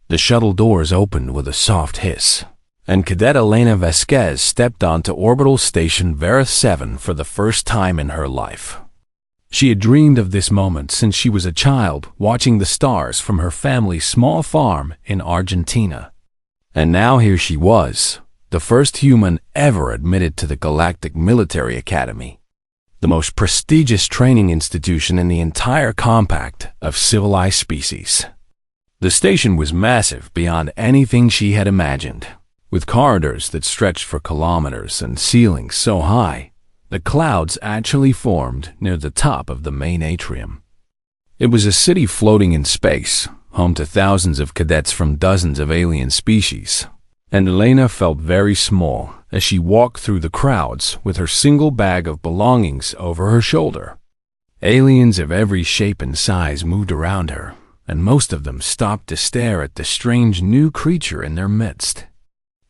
The shuttle doors opened with a soft hiss, and Cadet Elena Vasquez stepped onto Orbital Station Varith 7 for the first time in her life. She had dreamed of this moment since she was a child, watching the stars from her family's small farm in Argentina. And now here she was, the first human ever admitted to the Galactic Military Academy, the most prestigious training institution in the entire compact of civilized species. The station was massive beyond anything she had imagined, with corridors that stretched for kilometers and ceilings so high the clouds actually formed near the top of the main atrium. It was a city floating in space, home to thousands of cadets from dozens of alien species, and Elena felt very small as she walked through the crowds with her single bag of belongings over her shoulder. Aliens of every shape and size moved around her, and most of them stopped to stare at the strange new creature in their midst.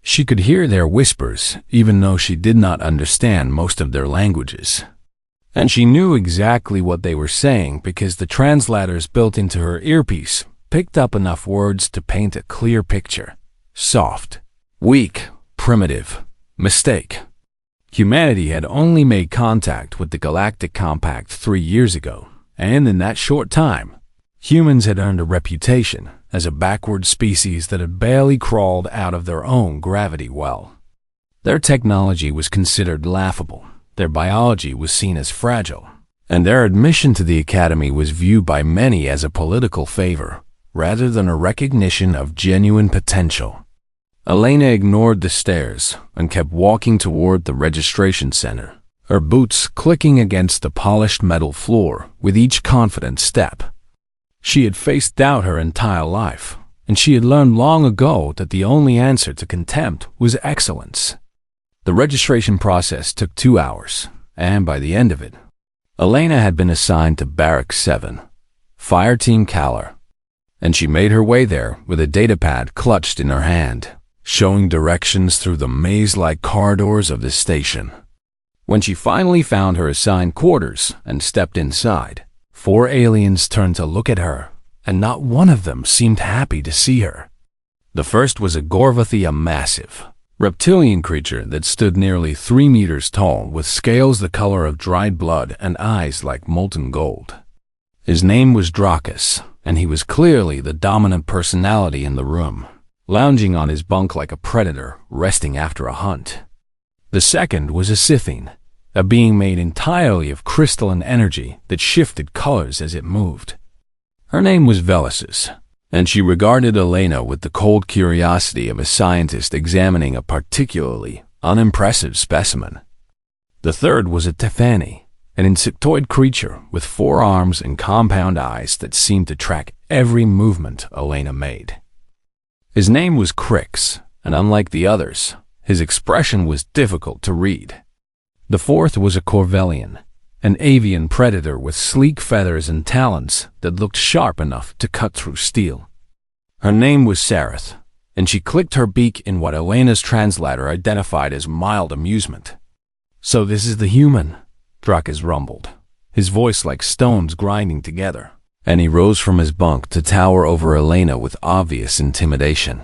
She could hear their whispers, even though she did not understand most of their languages. And she knew exactly what they were saying because the translators built into her earpiece picked up enough words to paint a clear picture. Soft, weak, primitive, mistake. Humanity had only made contact with the Galactic Compact 3 years ago, and in that short time, humans had earned a reputation as a backward species that had barely crawled out of their own gravity well. Their technology was considered laughable, their biology was seen as fragile, and their admission to the academy was viewed by many as a political favor, rather than a recognition of genuine potential. Elena ignored the stares and kept walking toward the registration center, her boots clicking against the polished metal floor with each confident step. She had faced doubt her entire life, and she had learned long ago that the only answer to contempt was excellence. The registration process took 2 hours, and by the end of it, Elena had been assigned to Barrack 7, Fire Team Caller, and she made her way there with a datapad clutched in her hand, showing directions through the maze-like corridors of the station. When she finally found her assigned quarters and stepped inside, 4 aliens turned to look at her, and not one of them seemed happy to see her. The first was a Gorvathi, a massive, reptilian creature that stood nearly 3 meters tall with scales the color of dried blood and eyes like molten gold. His name was Dracus, and he was clearly the dominant personality in the room, lounging on his bunk like a predator resting after a hunt. The second was a Scythian, a being made entirely of crystalline energy that shifted colors as it moved. Her name was Velisis, and she regarded Elena with the cold curiosity of a scientist examining a particularly unimpressive specimen. The third was a Tefani, an insectoid creature with 4 arms and compound eyes that seemed to track every movement Elena made. His name was Crix, and unlike the others, his expression was difficult to read. The fourth was a Corvellian, an avian predator with sleek feathers and talons that looked sharp enough to cut through steel. Her name was Sareth, and she clicked her beak in what Elena's translator identified as mild amusement. "So this is the human," Dracus rumbled, his voice like stones grinding together, and he rose from his bunk to tower over Elena with obvious intimidation.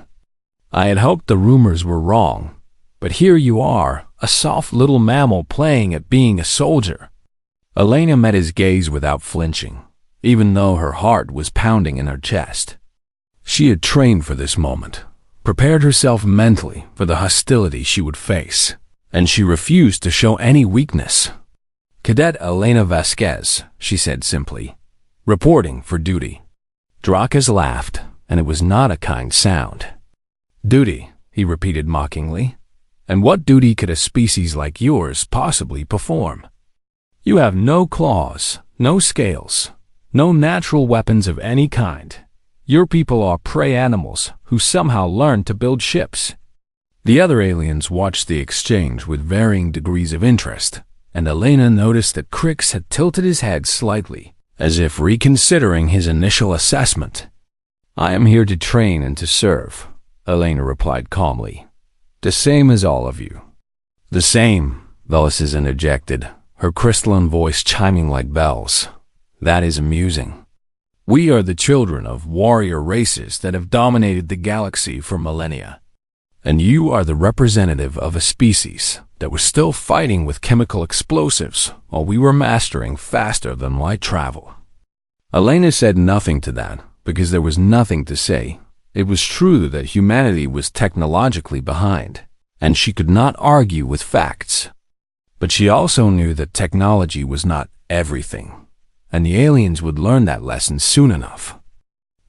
"I had hoped the rumors were wrong, but here you are, a soft little mammal playing at being a soldier." Elena met his gaze without flinching, even though her heart was pounding in her chest. She had trained for this moment, prepared herself mentally for the hostility she would face, and she refused to show any weakness. "Cadet Elena Vasquez," she said simply, "reporting for duty." Dracus laughed, and it was not a kind sound. "Duty," he repeated mockingly. "And what duty could a species like yours possibly perform? You have no claws, no scales, no natural weapons of any kind. Your people are prey animals who somehow learned to build ships." The other aliens watched the exchange with varying degrees of interest, and Elena noticed that Crix had tilted his head slightly, as if reconsidering his initial assessment. "I am here to train and to serve," Elena replied calmly. "The same as all of you." "The same," Velisis interjected, her crystalline voice chiming like bells. "That is amusing." We are the children of warrior races that have dominated the galaxy for millennia. And you are the representative of a species that was still fighting with chemical explosives while we were mastering faster than light travel. Elena said nothing to that because there was nothing to say. It was true that humanity was technologically behind, and she could not argue with facts. But she also knew that technology was not everything, and the aliens would learn that lesson soon enough.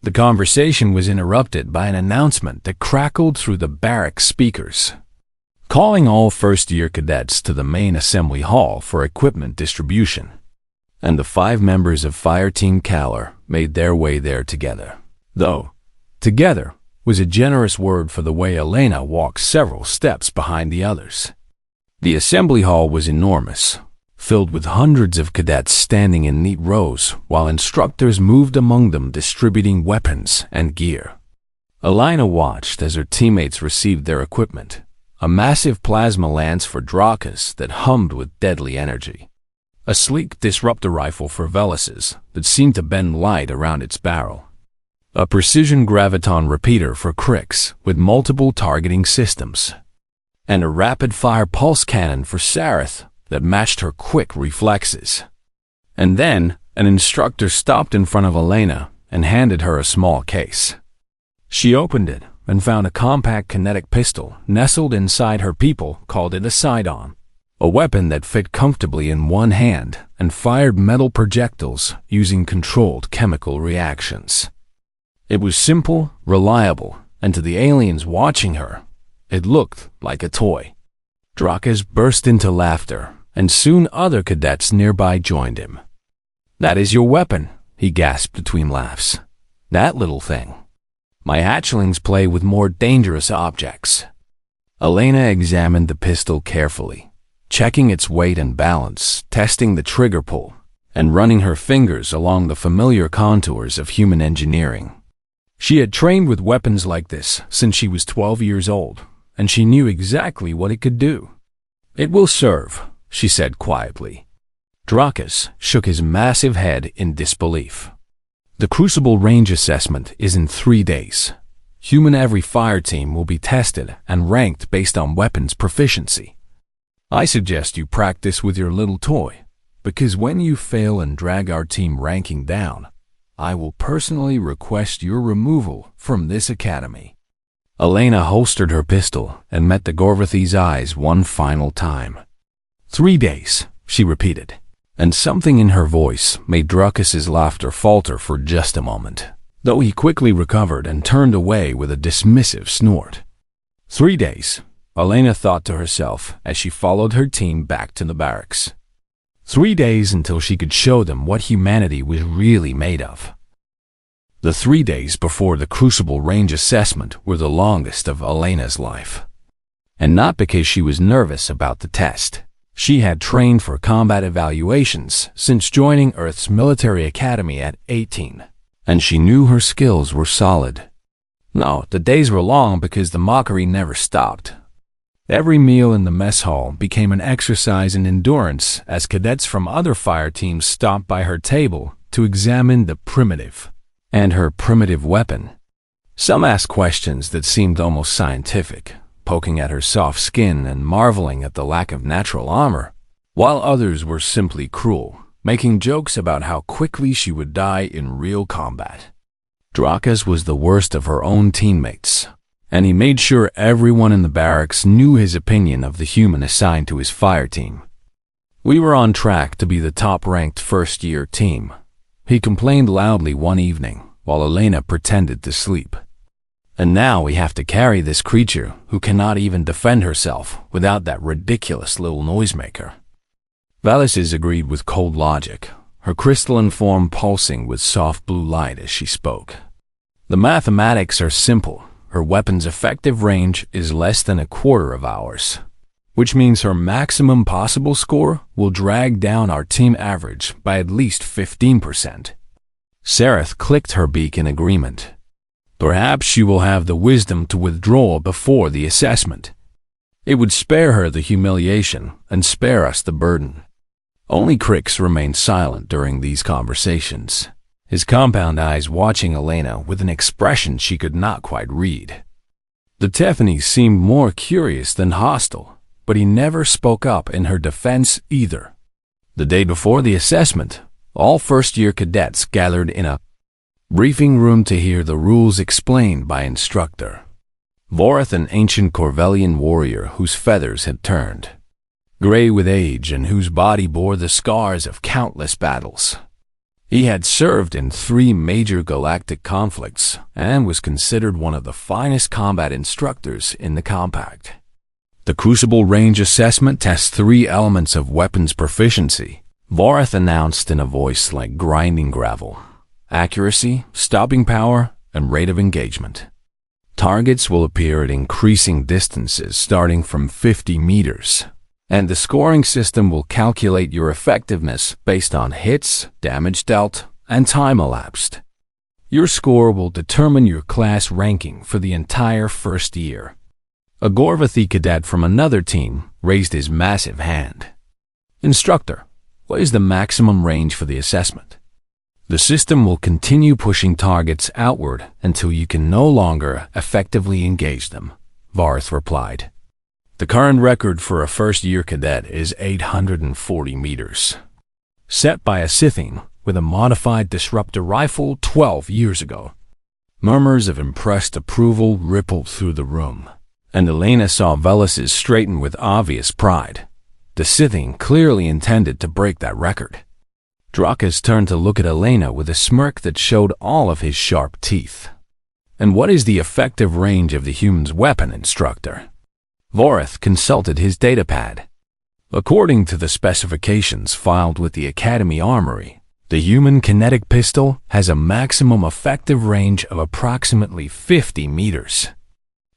The conversation was interrupted by an announcement that crackled through the barracks speakers, calling all first-year cadets to the main assembly hall for equipment distribution. And the 5 members of Fire Team Caller made their way there together. Though, together was a generous word for the way Elena walked several steps behind the others. The assembly hall was enormous, filled with hundreds of cadets standing in neat rows while instructors moved among them distributing weapons and gear. Elena watched as her teammates received their equipment, a massive plasma lance for Drakas that hummed with deadly energy, a sleek disruptor rifle for Veluses that seemed to bend light around its barrel, a precision graviton repeater for Crix with multiple targeting systems, and a rapid-fire pulse cannon for Sareth that matched her quick reflexes. And then, an instructor stopped in front of Elena and handed her a small case. She opened it and found a compact kinetic pistol nestled inside her. People called it a Sidon, a weapon that fit comfortably in one hand and fired metal projectiles using controlled chemical reactions. It was simple, reliable, and to the aliens watching her, it looked like a toy. Drakas burst into laughter, and soon other cadets nearby joined him. "That is your weapon," he gasped between laughs. "That little thing. My hatchlings play with more dangerous objects." Elena examined the pistol carefully, checking its weight and balance, testing the trigger pull, and running her fingers along the familiar contours of human engineering. She had trained with weapons like this since she was 12 years old, and she knew exactly what it could do. "It will serve," she said quietly. Drakas shook his massive head in disbelief. "The Crucible range assessment is in 3 days. Every fire team will be tested and ranked based on weapons proficiency. I suggest you practice with your little toy, because when you fail and drag our team ranking down, I will personally request your removal from this academy." Elena holstered her pistol and met the Gorvathi's eyes one final time. 3 days, she repeated, and something in her voice made Drakas' laughter falter for just a moment, though he quickly recovered and turned away with a dismissive snort. 3 days, Elena thought to herself as she followed her team back to the barracks. 3 days until she could show them what humanity was really made of. The 3 days before the Crucible range assessment were the longest of Elena's life. And not because she was nervous about the test. She had trained for combat evaluations since joining Earth's military academy at 18, and she knew her skills were solid. No, the days were long because the mockery never stopped. Every meal in the mess hall became an exercise in endurance as cadets from other fire teams stopped by her table to examine the primitive and her primitive weapon. Some asked questions that seemed almost scientific, poking at her soft skin and marveling at the lack of natural armor, while others were simply cruel, making jokes about how quickly she would die in real combat. Drakas was the worst of her own teammates, and he made sure everyone in the barracks knew his opinion of the human assigned to his fire team. "We were on track to be the top-ranked first-year team," he complained loudly one evening while Elena pretended to sleep. "And now we have to carry this creature who cannot even defend herself without that ridiculous little noisemaker." Veluses agreed with cold logic, her crystalline form pulsing with soft blue light as she spoke. "The mathematics are simple. Her weapon's effective range is less than a quarter of ours, which means her maximum possible score will drag down our team average by at least 15%. Sareth clicked her beak in agreement. "Perhaps she will have the wisdom to withdraw before the assessment. It would spare her the humiliation and spare us the burden." Only Crix remained silent during these conversations. his compound eyes watching Elena with an expression she could not quite read. The Tiffany seemed more curious than hostile, but he never spoke up in her defense either. The day before the assessment, all first-year cadets gathered in a briefing room to hear the rules explained by instructor Voreth, an ancient Corvellian warrior whose feathers had turned gray with age and whose body bore the scars of countless battles. He had served in 3 major galactic conflicts and was considered one of the finest combat instructors in the compact. The Crucible Range Assessment tests 3 elements of weapons proficiency, Voreth announced in a voice like grinding gravel: accuracy, stopping power, and rate of engagement. Targets will appear at increasing distances starting from 50 meters, and the scoring system will calculate your effectiveness based on hits, damage dealt, and time elapsed. Your score will determine your class ranking for the entire first year. A Gorvathi cadet from another team raised his massive hand. Instructor, what is the maximum range for the assessment? The system will continue pushing targets outward until you can no longer effectively engage them, Voreth replied. The current record for a first-year cadet is 840 meters, set by a Scythian with a modified disruptor rifle 12 years ago. Murmurs of impressed approval rippled through the room, and Elena saw Velas's straighten with obvious pride. The Scythian clearly intended to break that record. Drakas turned to look at Elena with a smirk that showed all of his sharp teeth. And what is the effective range of the human's weapon, instructor? Voreth consulted his datapad. According to the specifications filed with the Academy Armory, the human kinetic pistol has a maximum effective range of approximately 50 meters.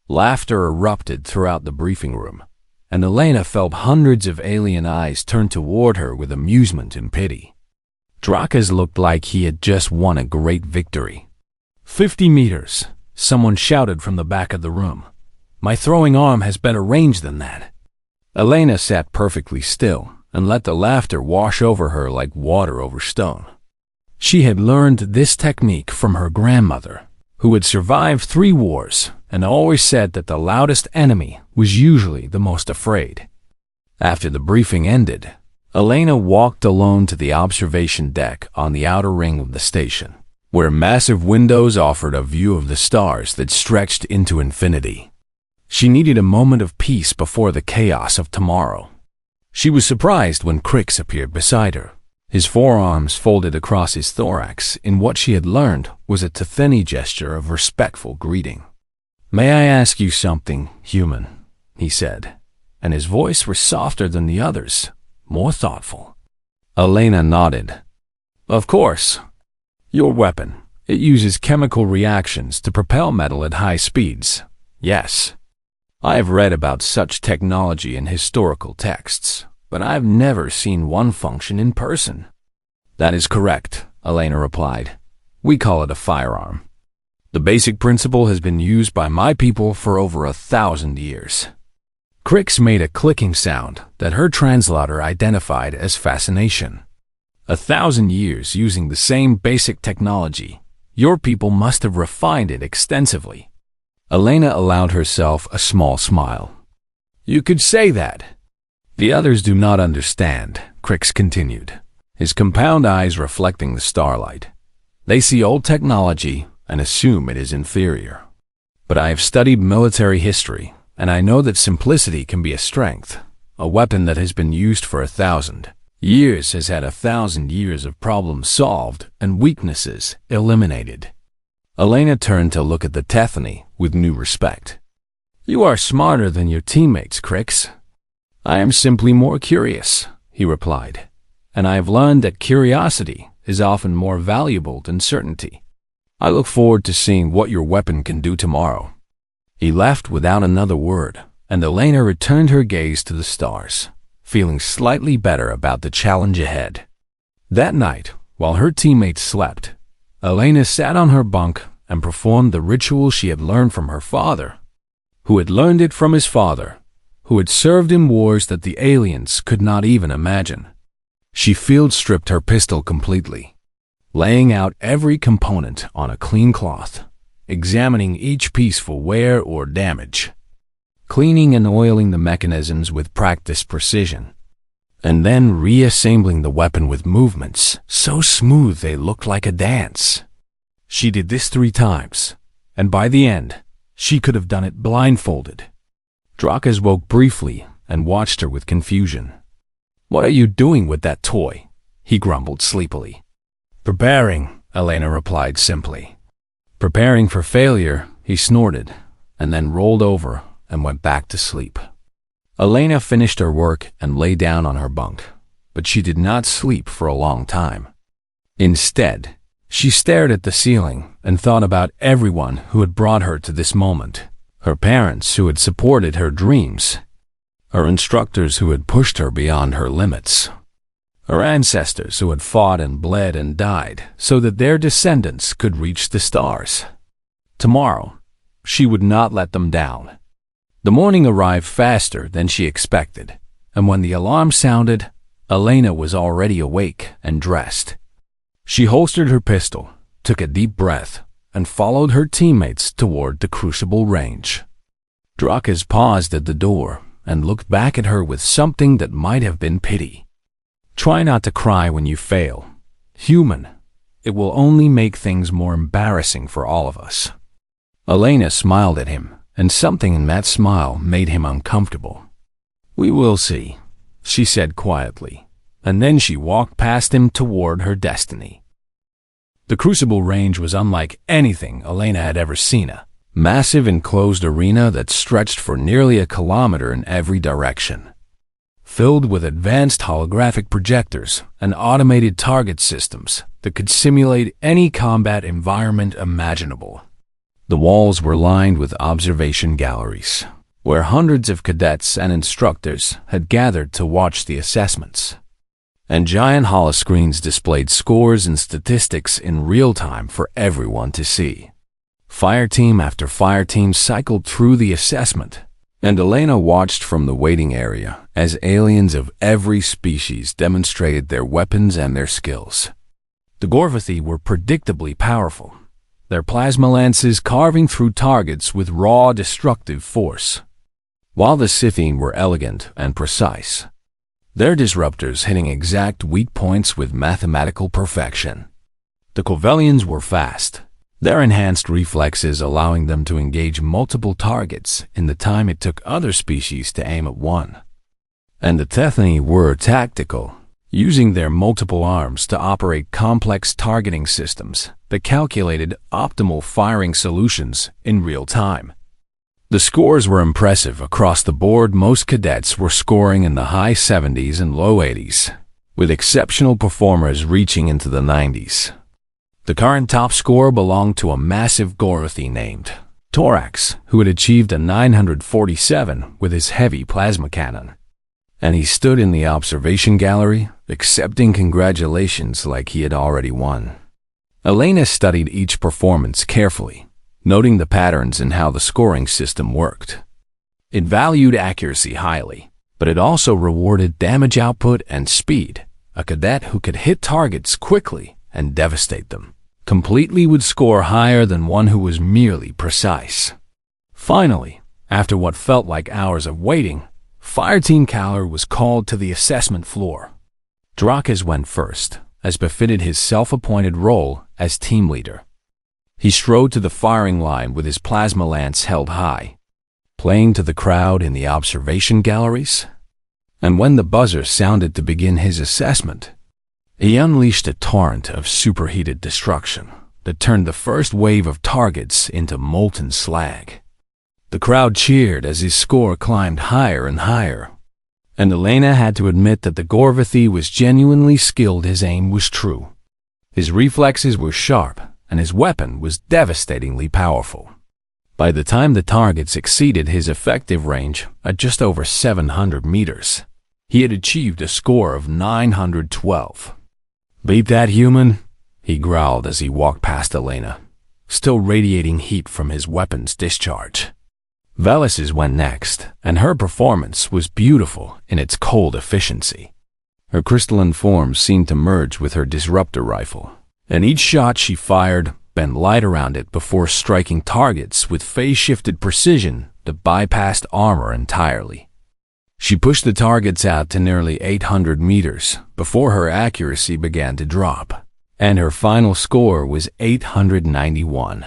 Laughter erupted throughout the briefing room, and Elena felt hundreds of alien eyes turn toward her with amusement and pity. Drakas looked like he had just won a great victory. 50 meters, someone shouted from the back of the room. My throwing arm has better range than that. Elena sat perfectly still and let the laughter wash over her like water over stone. She had learned this technique from her grandmother, who had survived 3 wars and always said that the loudest enemy was usually the most afraid. After the briefing ended, Elena walked alone to the observation deck on the outer ring of the station, where massive windows offered a view of the stars that stretched into infinity. She needed a moment of peace before the chaos of tomorrow. She was surprised when Crix appeared beside her, his forearms folded across his thorax in what she had learned was a Tetheni gesture of respectful greeting. May I ask you something, human? He said, and his voice was softer than the others, more thoughtful. Elena nodded. Of course. Your weapon, it uses chemical reactions to propel metal at high speeds. Yes. I have read about such technology in historical texts, but I have never seen one function in person. That is correct, Elena replied. We call it a firearm. The basic principle has been used by my people for over 1,000 years. Crix made a clicking sound that her translator identified as fascination. 1,000 years using the same basic technology. Your people must have refined it extensively. Elena allowed herself a small smile. You could say that. The others do not understand, Crix continued, his compound eyes reflecting the starlight. They see old technology and assume it is inferior. But I have studied military history, and I know that simplicity can be a strength. A weapon that has been used for 1,000 years has had 1,000 years of problems solved and weaknesses eliminated. Elena turned to look at the Tetheni with new respect. You are smarter than your teammates, Crix. I am simply more curious, he replied, and I have learned that curiosity is often more valuable than certainty. I look forward to seeing what your weapon can do tomorrow. He left without another word, and Elena returned her gaze to the stars, feeling slightly better about the challenge ahead. That night, while her teammates slept, Elena sat on her bunk and performed the ritual she had learned from her father, who had learned it from his father, who had served in wars that the aliens could not even imagine. She field-stripped her pistol completely. laying out every component on a clean cloth, examining each piece for wear or damage, cleaning and oiling the mechanisms with practiced precision, and then reassembling the weapon with movements so smooth they looked like a dance. She did this 3 times, and by the end, she could have done it blindfolded. Drakas woke briefly and watched her with confusion. "What are you doing with that toy?" he grumbled sleepily. "Preparing," Elena replied simply. "Preparing for failure," he snorted, and then rolled over and went back to sleep. Elena finished her work and lay down on her bunk, but she did not sleep for a long time. Instead, she stared at the ceiling and thought about everyone who had brought her to this moment. Her parents who had supported her dreams, her instructors who had pushed her beyond her limits, her ancestors who had fought and bled and died so that their descendants could reach the stars. Tomorrow, she would not let them down. The morning arrived faster than she expected, and when the alarm sounded, Elena was already awake and dressed. She holstered her pistol, took a deep breath, and followed her teammates toward the crucible range. Drakas paused at the door and looked back at her with something that might have been pity. "Try not to cry when you fail. Human, it will only make things more embarrassing for all of us." Elena smiled at him, and something in that smile made him uncomfortable. "We will see," she said quietly, and then she walked past him toward her destiny. The Crucible Range was unlike anything Elena had ever seen. A massive enclosed arena that stretched for nearly a kilometer in every direction, filled with advanced holographic projectors and automated target systems that could simulate any combat environment imaginable. The walls were lined with observation galleries, where hundreds of cadets and instructors had gathered to watch the assessments. And giant holoscreens displayed scores and statistics in real time for everyone to see. Fireteam after fireteam cycled through the assessment, and Elena watched from the waiting area as aliens of every species demonstrated their weapons and their skills. The Gorvathi were predictably powerful, their plasma lances carving through targets with raw destructive force, while the Scythene were elegant and precise, their disruptors hitting exact weak points with mathematical perfection. The Corvellians were fast, their enhanced reflexes allowing them to engage multiple targets in the time it took other species to aim at one. And the Tethani were tactical, using their multiple arms to operate complex targeting systems that calculated optimal firing solutions in real time. The scores were impressive across the board. Most cadets were scoring in the high 70s and low 80s, with exceptional performers reaching into the 90s. The current top score belonged to a massive Gorvathi named Thorax, who had achieved a 947 with his heavy plasma cannon. And he stood in the observation gallery, accepting congratulations like he had already won. Elena studied each performance carefully, noting the patterns in how the scoring system worked. It valued accuracy highly, but it also rewarded damage output and speed. A cadet who could hit targets quickly and devastate them completely would score higher than one who was merely precise. Finally, after what felt like hours of waiting, Fireteam Caller was called to the assessment floor. Drakas went first, as befitted his self-appointed role as team leader. He strode to the firing line with his plasma lance held high, playing to the crowd in the observation galleries. And when the buzzer sounded to begin his assessment, he unleashed a torrent of superheated destruction that turned the first wave of targets into molten slag. The crowd cheered as his score climbed higher and higher, and Elena had to admit that the Gorvathi was genuinely skilled. His aim was true. His reflexes were sharp, and his weapon was devastatingly powerful. By the time the targets exceeded his effective range at just over 700 meters, he had achieved a score of 912. "Beat that, human?" he growled as he walked past Elena, still radiating heat from his weapon's discharge. Velis's went next, and her performance was beautiful in its cold efficiency. Her crystalline form seemed to merge with her disruptor rifle, and each shot she fired bent light around it before striking targets with phase-shifted precision that bypassed armor entirely. She pushed the targets out to nearly 800 meters before her accuracy began to drop, and her final score was 891.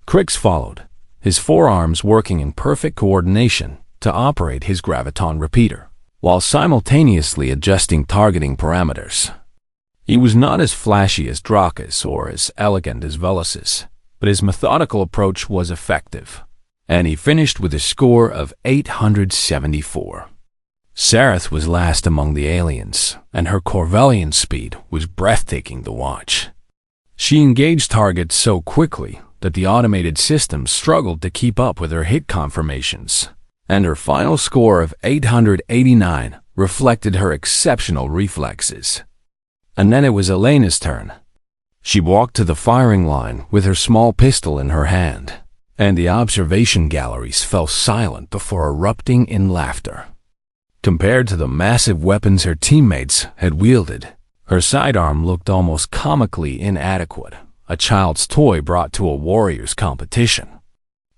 Crix followed, his forearms working in perfect coordination to operate his graviton repeater, while simultaneously adjusting targeting parameters. He was not as flashy as Dracus or as elegant as Velas's, but his methodical approach was effective, and he finished with a score of 874. Sareth was last among the aliens, and her Corvellian speed was breathtaking to watch. She engaged targets so quickly that the automated system struggled to keep up with her hit confirmations, and her final score of 889 reflected her exceptional reflexes. And then it was Elena's turn. She walked to the firing line with her small pistol in her hand, and the observation galleries fell silent before erupting in laughter. Compared to the massive weapons her teammates had wielded, her sidearm looked almost comically inadequate, a child's toy brought to a warrior's competition.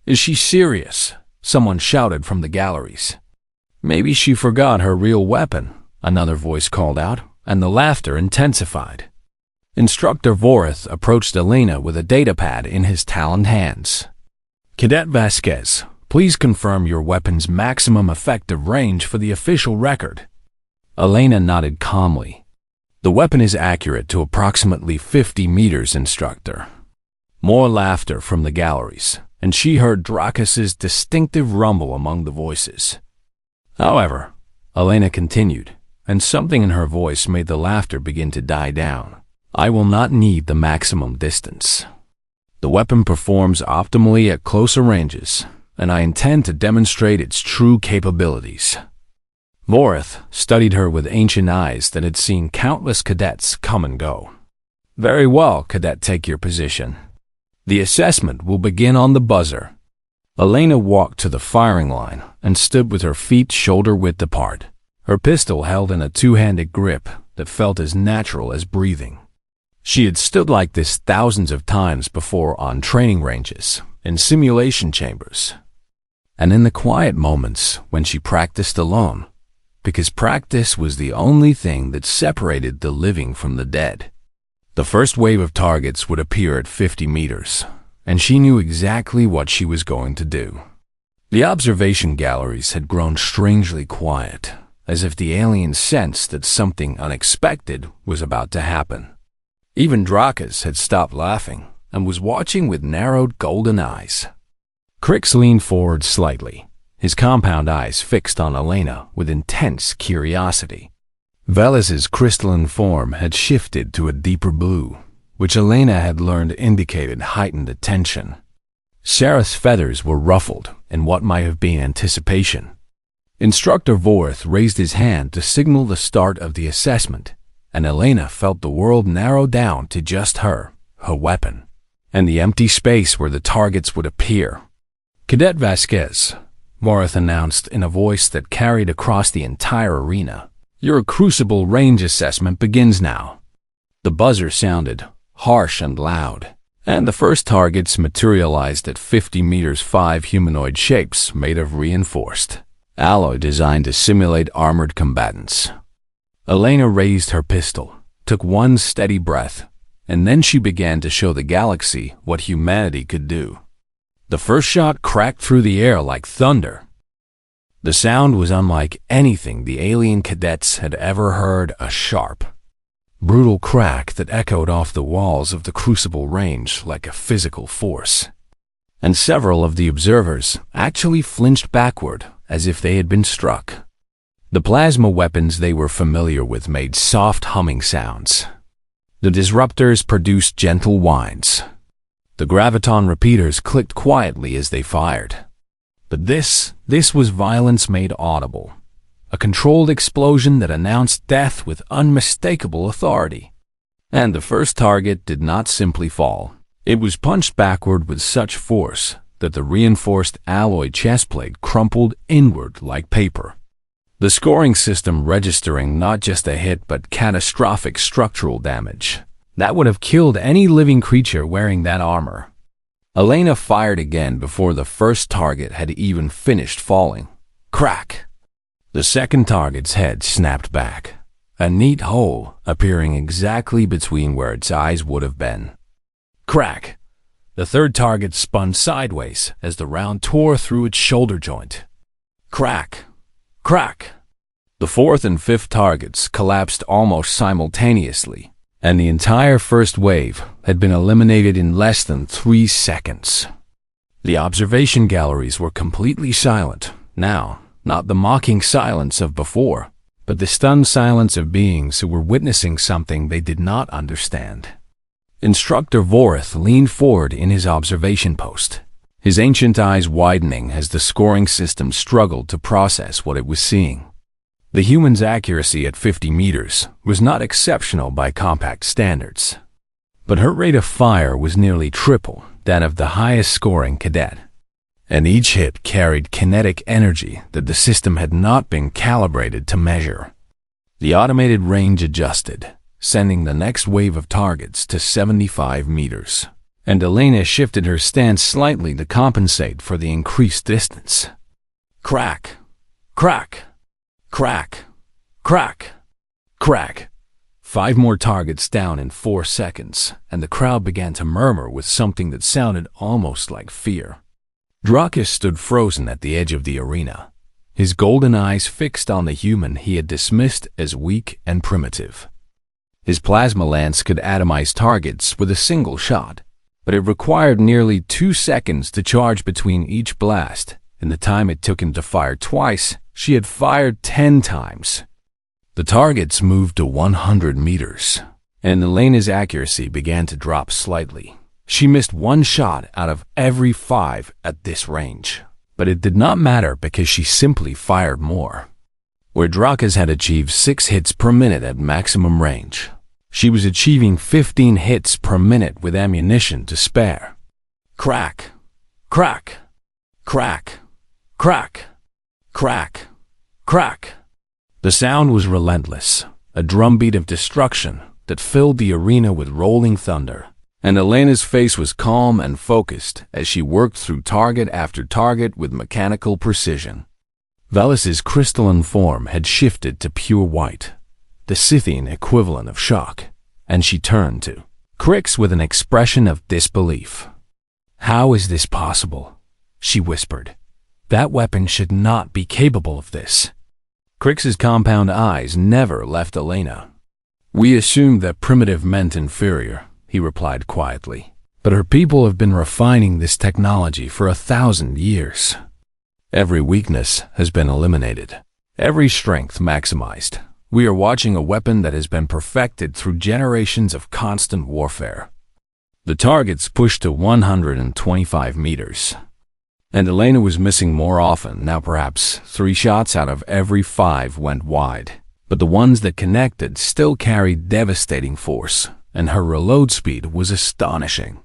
"Is she serious?" someone shouted from the galleries. "Maybe she forgot her real weapon," another voice called out, and the laughter intensified. Instructor Vorith approached Elena with a datapad in his taloned hands. "Cadet Vasquez, please confirm your weapon's maximum effective range for the official record." Elena nodded calmly. "The weapon is accurate to approximately 50 meters, Instructor." More laughter from the galleries, and she heard Dracus's distinctive rumble among the voices. "However," Elena continued, and something in her voice made the laughter begin to die down, "I will not need the maximum distance. The weapon performs optimally at closer ranges, and I intend to demonstrate its true capabilities." Vorith studied her with ancient eyes that had seen countless cadets come and go. "Very well, Cadet, take your position. The assessment will begin on the buzzer." Elena walked to the firing line and stood with her feet shoulder-width apart, her pistol held in a two-handed grip that felt as natural as breathing. She had stood like this thousands of times before on training ranges, in simulation chambers, and in the quiet moments when she practiced alone, because practice was the only thing that separated the living from the dead. The first wave of targets would appear at 50 meters, and she knew exactly what she was going to do. The observation galleries had grown strangely quiet, as if the aliens sensed that something unexpected was about to happen. Even Dracus had stopped laughing and was watching with narrowed golden eyes. Crix leaned forward slightly, his compound eyes fixed on Elena with intense curiosity. Velas's crystalline form had shifted to a deeper blue, which Elena had learned indicated heightened attention. Sareth's feathers were ruffled in what might have been anticipation. Instructor Vorith raised his hand to signal the start of the assessment, and Elena felt the world narrow down to just her weapon, and the empty space where the targets would appear. "Cadet Vasquez," Vorith announced in a voice that carried across the entire arena, "your crucible range assessment begins now." The buzzer sounded, harsh and loud, and the first targets materialized at 50 meters, 5 humanoid shapes made of reinforced alloy designed to simulate armored combatants. Elena raised her pistol, took one steady breath, and then she began to show the galaxy what humanity could do. The first shot cracked through the air like thunder. The sound was unlike anything the alien cadets had ever heard, a sharp, brutal crack that echoed off the walls of the crucible range like a physical force. And several of the observers actually flinched backward as if they had been struck. The plasma weapons they were familiar with made soft humming sounds. The disruptors produced gentle whines. The graviton repeaters clicked quietly as they fired. But this was violence made audible, a controlled explosion that announced death with unmistakable authority. And the first target did not simply fall. It was punched backward with such force that the reinforced alloy chestplate crumpled inward like paper. The scoring system registering not just a hit but catastrophic structural damage. That would have killed any living creature wearing that armor. Elena fired again before the first target had even finished falling. Crack! The second target's head snapped back, a neat hole appearing exactly between where its eyes would have been. Crack! The third target spun sideways as the round tore through its shoulder joint. Crack! Crack! The fourth and fifth targets collapsed almost simultaneously, and the entire first wave had been eliminated in less than 3 seconds. The observation galleries were completely silent, now, not the mocking silence of before, but the stunned silence of beings who were witnessing something they did not understand. Instructor Vorith leaned forward in his observation post, his ancient eyes widening as the scoring system struggled to process what it was seeing. The human's accuracy at 50 meters was not exceptional by compact standards, but her rate of fire was nearly triple that of the highest scoring cadet, and each hit carried kinetic energy that the system had not been calibrated to measure. The automated range adjusted, sending the next wave of targets to 75 meters, and Elena shifted her stance slightly to compensate for the increased distance. Crack! Crack! Crack! Crack! Crack! 5 more targets down in 4 seconds, and the crowd began to murmur with something that sounded almost like fear. Drakus stood frozen at the edge of the arena, his golden eyes fixed on the human he had dismissed as weak and primitive. His plasma lance could atomize targets with a single shot, but it required nearly 2 seconds to charge between each blast. In the time it took him to fire twice, she had fired 10 times. The targets moved to 100 meters, and Elena's accuracy began to drop slightly. She missed 1 shot out of every 5 at this range, but it did not matter because she simply fired more. Where Drakus had achieved 6 hits per minute at maximum range, she was achieving 15 hits per minute with ammunition to spare. Crack! Crack! Crack! Crack! Crack! Crack! The sound was relentless, a drumbeat of destruction that filled the arena with rolling thunder, and Elena's face was calm and focused as she worked through target after target with mechanical precision. Velus's crystalline form had shifted to pure white, the Scythian equivalent of shock, and she turned to Crix with an expression of disbelief. "How is this possible?" she whispered. "That weapon should not be capable of this." Crix's compound eyes never left Elena. "We assumed that primitive meant inferior," he replied quietly. "But her people have been refining this technology for 1,000 years. Every weakness has been eliminated, every strength maximized. We are watching a weapon that has been perfected through generations of constant warfare." The targets pushed to 125 meters, and Elena was missing more often. Now perhaps 3 shots out of every 5 went wide, but the ones that connected still carried devastating force, and her reload speed was astonishing.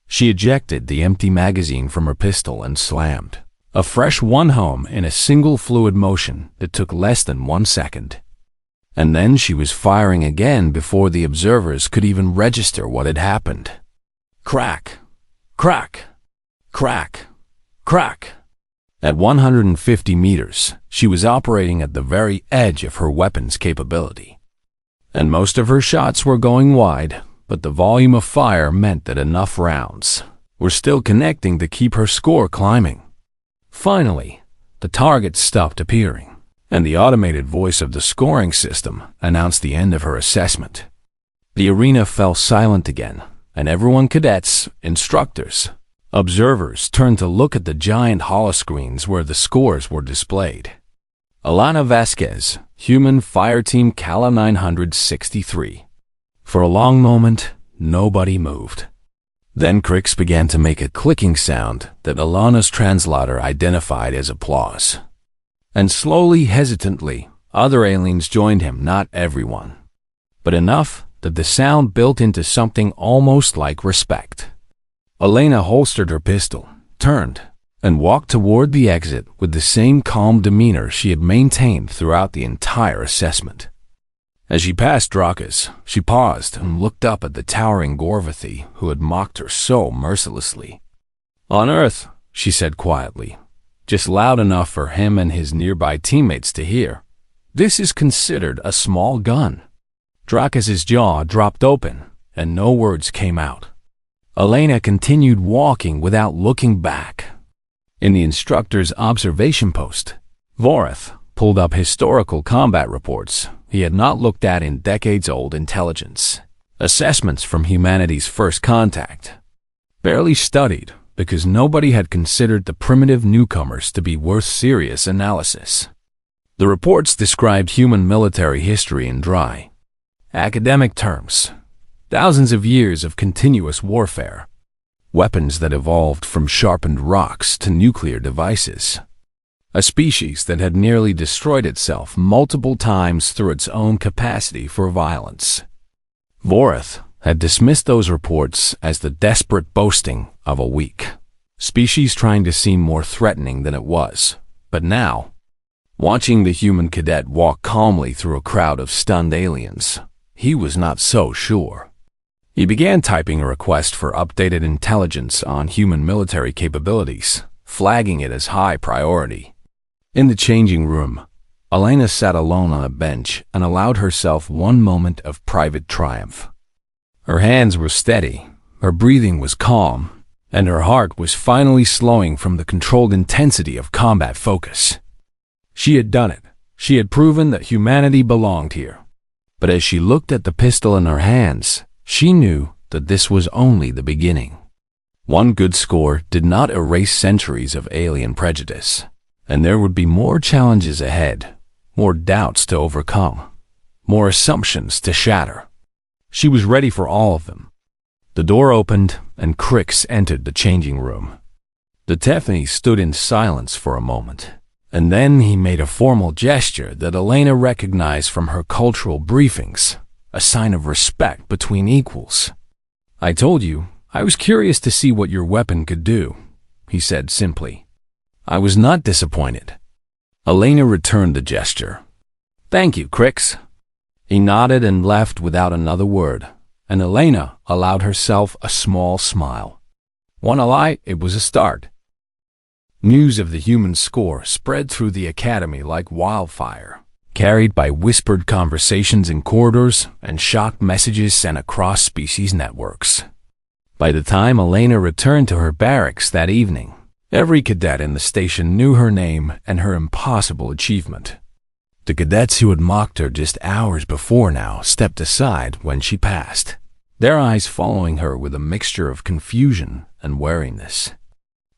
She ejected the empty magazine from her pistol and slammed a fresh one home in a single fluid motion that took less than 1 second. And then she was firing again before the observers could even register what had happened. Crack! Crack! Crack! Crack! At 150 meters, she was operating at the very edge of her weapon's capability. And most of her shots were going wide, but the volume of fire meant that enough rounds were still connecting to keep her score climbing. Finally, the targets stopped appearing, and the automated voice of the scoring system announced the end of her assessment. The arena fell silent again, and everyone, cadets, instructors, observers, turned to look at the giant holoscreens where the scores were displayed. Alana Vasquez, Human Fireteam Kala 963. For a long moment, nobody moved. Then Crix began to make a clicking sound that Alana's translator identified as applause. And slowly, hesitantly, other aliens joined him, not everyone, but enough that the sound built into something almost like respect. Elena holstered her pistol, turned, and walked toward the exit with the same calm demeanor she had maintained throughout the entire assessment. As she passed Drakas, she paused and looked up at the towering Gorvathy who had mocked her so mercilessly. "On Earth," she said quietly, just loud enough for him and his nearby teammates to hear, "this is considered a small gun." Drakas's jaw dropped open, and no words came out. Elena continued walking without looking back. In the instructor's observation post, Vorath pulled up historical combat reports he had not looked at in decades-old intelligence assessments from humanity's first contact. Barely studied because nobody had considered the primitive newcomers to be worth serious analysis. The reports described human military history in dry, academic terms. Thousands of years of continuous warfare. Weapons that evolved from sharpened rocks to nuclear devices. A species that had nearly destroyed itself multiple times through its own capacity for violence. Vorath had dismissed those reports as the desperate boasting of a weak species trying to seem more threatening than it was. But now, watching the human cadet walk calmly through a crowd of stunned aliens, he was not so sure. He began typing a request for updated intelligence on human military capabilities, flagging it as high priority. In the changing room, Elena sat alone on a bench and allowed herself one moment of private triumph. Her hands were steady, her breathing was calm, and her heart was finally slowing from the controlled intensity of combat focus. She had done it. She had proven that humanity belonged here. But as she looked at the pistol in her hands, she knew that this was only the beginning. One good score did not erase centuries of alien prejudice, and there would be more challenges ahead, more doubts to overcome, more assumptions to shatter. She was ready for all of them. The door opened, and Crix entered the changing room. The Tethany stood in silence for a moment, and then he made a formal gesture that Elena recognized from her cultural briefings, a sign of respect between equals. "I told you, I was curious to see what your weapon could do," he said simply. I was not disappointed. Elena returned the gesture. "Thank you, Crix." He nodded and left without another word, and Elena allowed herself a small smile. Wanna lie, it was a start. News of the human score spread through the academy like wildfire, carried by whispered conversations in corridors and shocked messages sent across species networks. By the time Elena returned to her barracks that evening, every cadet in the station knew her name and her impossible achievement. The cadets who had mocked her just hours before now stepped aside when she passed, their eyes following her with a mixture of confusion and wariness.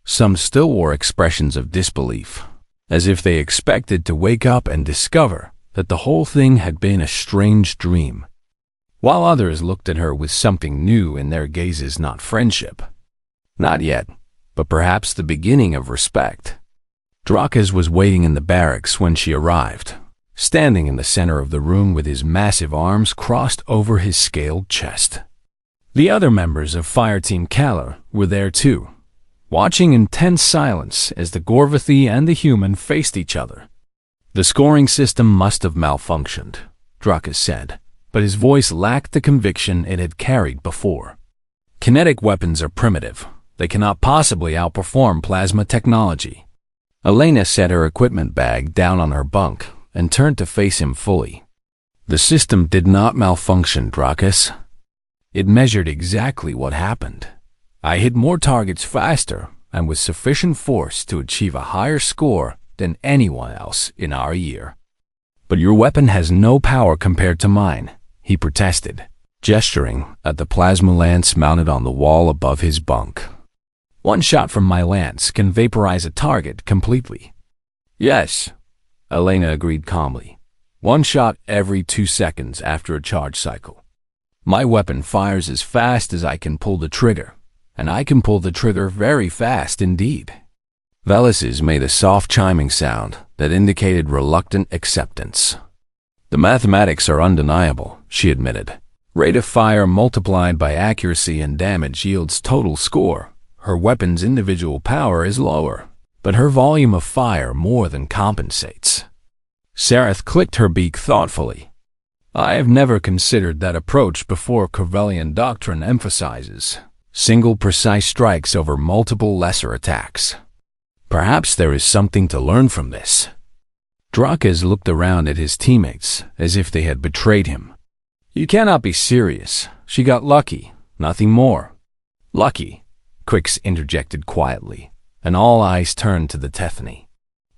Some still wore expressions of disbelief, as if they expected to wake up and discover that the whole thing had been a strange dream, while others looked at her with something new in their gazes, not friendship. Not yet, but perhaps the beginning of respect. Drakas was waiting in the barracks when she arrived, standing in the center of the room with his massive arms crossed over his scaled chest. The other members of Fireteam Kalar were there too, watching in tense silence as the Gorvathy and the human faced each other. "The scoring system must have malfunctioned," Drakas said, but his voice lacked the conviction it had carried before. "Kinetic weapons are primitive. They cannot possibly outperform plasma technology." Elena set her equipment bag down on her bunk and turned to face him fully. "The system did not malfunction, Drakas. It measured exactly what happened. I hit more targets faster and with sufficient force to achieve a higher score than anyone else in our year. But your weapon has no power compared to mine," he protested, gesturing at the plasma lance mounted on the wall above his bunk. "One shot from my lance can vaporize a target completely." "Yes," Elena agreed calmly. "One shot every 2 seconds after a charge cycle. My weapon fires as fast as I can pull the trigger, and I can pull the trigger very fast indeed." Velis's made a soft chiming sound that indicated reluctant acceptance. "The mathematics are undeniable," she admitted. "Rate of fire multiplied by accuracy and damage yields total score. Her weapon's individual power is lower, but her volume of fire more than compensates." Sareth clicked her beak thoughtfully. I have never considered that approach before. Corvellian doctrine emphasizes single precise strikes over multiple lesser attacks. Perhaps there is something to learn from this. Drakes looked around at his teammates as if they had betrayed him. You cannot be serious. She got lucky, nothing more. Lucky, Quix interjected quietly, and all eyes turned to the Tethany.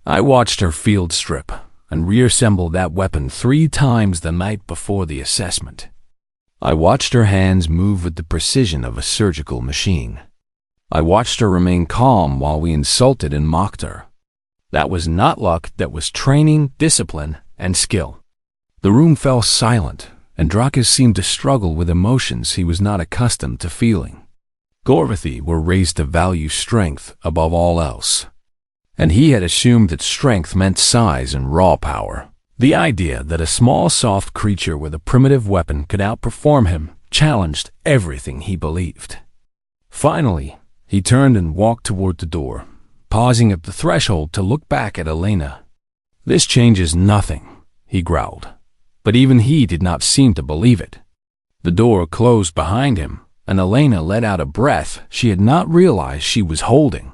I watched her field strip and reassemble that weapon 3 times the night before the assessment. I watched her hands move with the precision of a surgical machine. I watched her remain calm while we insulted and mocked her. That was not luck, that was training, discipline, and skill. The room fell silent, and Drakes seemed to struggle with emotions he was not accustomed to feeling. Gorvathy were raised to value strength above all else, and he had assumed that strength meant size and raw power. The idea that a small, soft creature with a primitive weapon could outperform him challenged everything he believed. Finally, he turned and walked toward the door, pausing at the threshold to look back at Elena. This changes nothing, he growled, but even he did not seem to believe it. The door closed behind him, and Elena let out a breath she had not realized she was holding.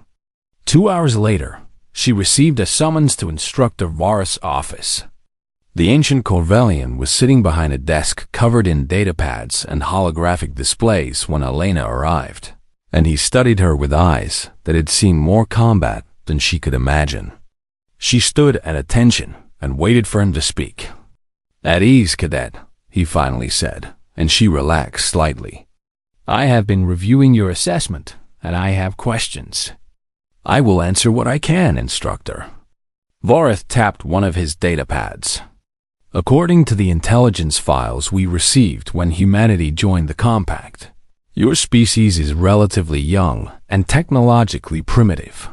2 hours later, she received a summons to Instructor Varus' office. The ancient Corvellian was sitting behind a desk covered in datapads and holographic displays when Elena arrived, and he studied her with eyes that had seen more combat than she could imagine. She stood at attention and waited for him to speak. At ease, Cadet, he finally said, and she relaxed slightly. I have been reviewing your assessment, and I have questions. I will answer what I can, Instructor. Varus tapped one of his datapads. According to the intelligence files we received when humanity joined the Compact, your species is relatively young and technologically primitive.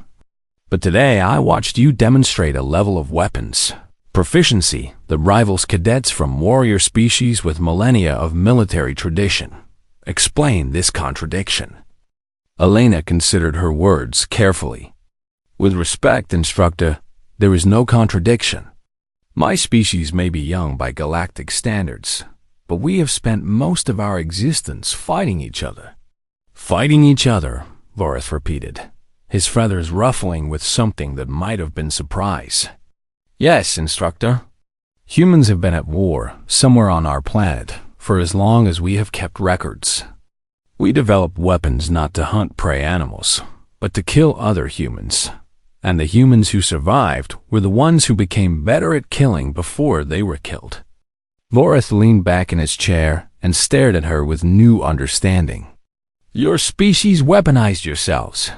But today I watched you demonstrate a level of weapons proficiency that rivals cadets from warrior species with millennia of military tradition. Explain this contradiction. Elena considered her words carefully. With respect, Instructor, there is no contradiction. My species may be young by galactic standards, but we have spent most of our existence fighting each other. Fighting each other, Varus repeated, his feathers ruffling with something that might have been surprise. Yes, Instructor. Humans have been at war somewhere on our planet for as long as we have kept records. We developed weapons not to hunt prey animals, but to kill other humans. And the humans who survived were the ones who became better at killing before they were killed. Varus leaned back in his chair and stared at her with new understanding. Your species weaponized yourselves.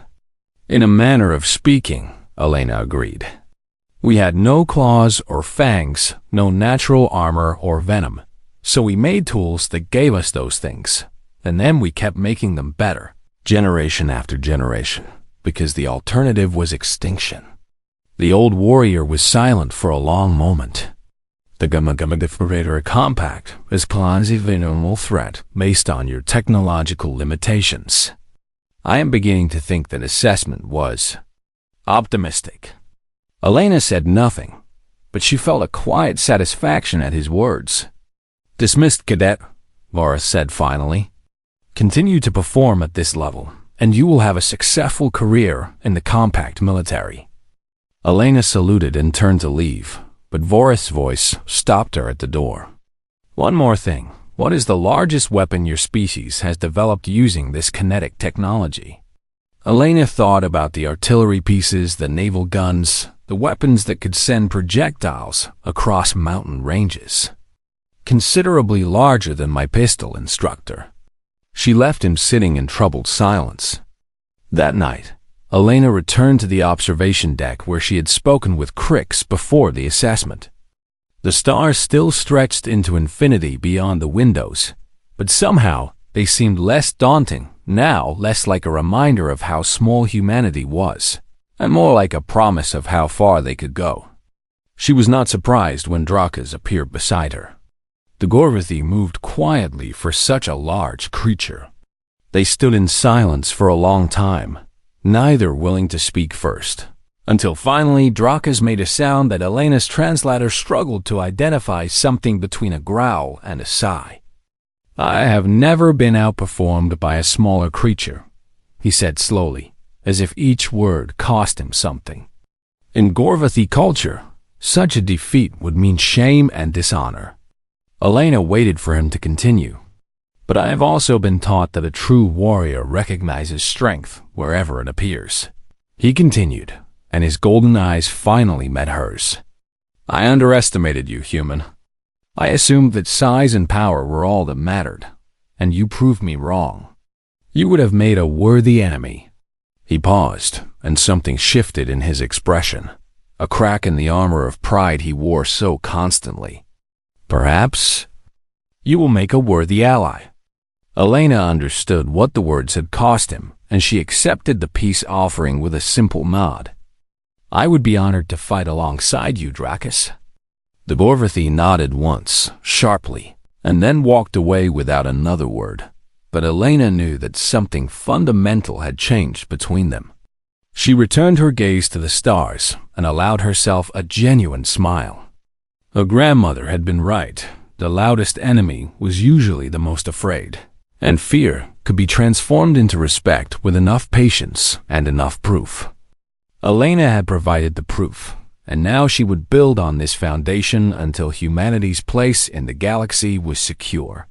In a manner of speaking, Elena agreed. We had no claws or fangs, no natural armor or venom, so we made tools that gave us those things, and then we kept making them better, generation after generation, because the alternative was extinction. The old warrior was silent for a long moment. The Gamma Compact is a minimal threat based on your technological limitations. I am beginning to think that assessment was optimistic. Elena said nothing, but she felt a quiet satisfaction at his words. Dismissed, Cadet, Varus said finally. Continue to perform at this level, and you will have a successful career in the Compact military. Elena saluted and turned to leave, but Varus' voice stopped her at the door. One more thing. What is the largest weapon your species has developed using this kinetic technology? Elena thought about the artillery pieces, the naval guns, the weapons that could send projectiles across mountain ranges. Considerably larger than my pistol, Instructor. She left him sitting in troubled silence. That night, Elena returned to the observation deck where she had spoken with Crix before the assessment. The stars still stretched into infinity beyond the windows, but somehow they seemed less daunting, now less like a reminder of how small humanity was, and more like a promise of how far they could go. She was not surprised when Drakes appeared beside her. The Gorvathy moved quietly for such a large creature. They stood in silence for a long time, neither willing to speak first, Until finally, Drakas made a sound that Elena's translator struggled to identify, something between a growl and a sigh. "I have never been outperformed by a smaller creature," he said slowly, as if each word cost him something. In Gorvathi culture, such a defeat would mean shame and dishonor. Elena waited for him to continue. "But I have also been taught that a true warrior recognizes strength wherever it appears," he continued, and his golden eyes finally met hers. "I underestimated you, human. I assumed that size and power were all that mattered, and you proved me wrong. You would have made a worthy enemy." He paused, and something shifted in his expression, a crack in the armor of pride he wore so constantly. "Perhaps you will make a worthy ally." Elena understood what the words had cost him, and she accepted the peace offering with a simple nod. "I would be honored to fight alongside you, Drakas." The Gorvathi nodded once, sharply, and then walked away without another word. But Elena knew that something fundamental had changed between them. She returned her gaze to the stars and allowed herself a genuine smile. Her grandmother had been right. The loudest enemy was usually the most afraid, and fear could be transformed into respect with enough patience and enough proof. Elena had provided the proof, and now she would build on this foundation until humanity's place in the galaxy was secure.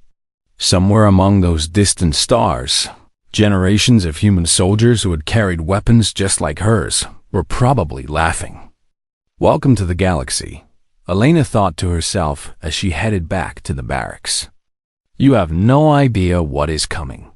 Somewhere among those distant stars, generations of human soldiers who had carried weapons just like hers were probably laughing. "Welcome to the galaxy," Elena thought to herself as she headed back to the barracks. "You have no idea what is coming."